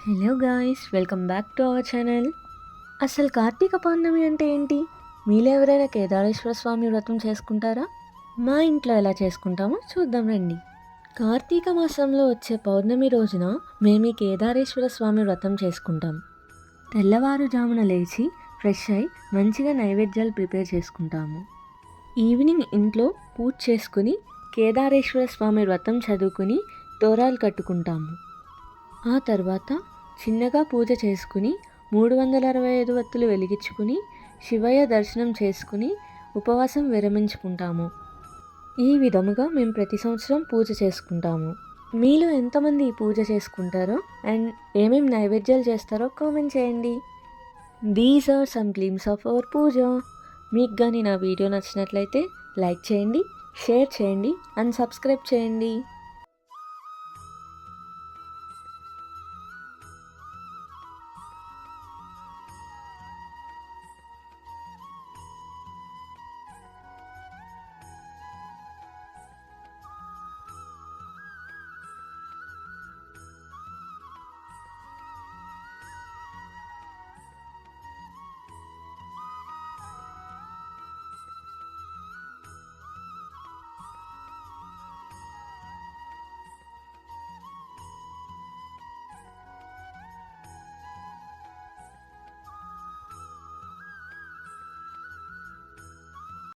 Hello guys, welcome back to our channel. అసలు కార్తీక పౌర్ణమి అంటే ఏంటి? మీలో ఎవరైనా కేదారేశ్వర స్వామి వ్రతం చేసుకుంటారా? మా ఇంట్లో ఎలా చేసుకుంటామో చూద్దాం రండి. కార్తీక మాసంలో వచ్చే పౌర్ణమి రోజున మేము ఈ కేదారేశ్వర స్వామి వ్రతం చేసుకుంటాం. తెల్లవారుజామున లేచి ఫ్రెష్ అయి మంచిగా నైవేద్యాలు ప్రిపేర్ చేసుకుంటాము. ఈవినింగ్ ఇంట్లో పూజ చేసుకుని కేదారేశ్వర స్వామి వ్రతం చదువుకుని తోరాలు కట్టుకుంటాము. ఆ తర్వాత చిన్నగా పూజ చేసుకుని 365 వత్తులు వెలిగించుకుని శివయ్య దర్శనం చేసుకుని ఉపవాసం విరమించుకుంటాము. ఈ విధముగా మేము ప్రతి సంవత్సరం పూజ చేసుకుంటాము. మీలో ఎంతమంది ఈ పూజ చేసుకుంటారో అండ్ ఏమేమి నైవేద్యాలు చేస్తారో కామెంట్ చేయండి. These are some glimpse of our puja. మీకు కానీ నా వీడియో నచ్చినట్లయితే లైక్ చేయండి, షేర్ చేయండి అండ్ సబ్స్క్రైబ్ చేయండి.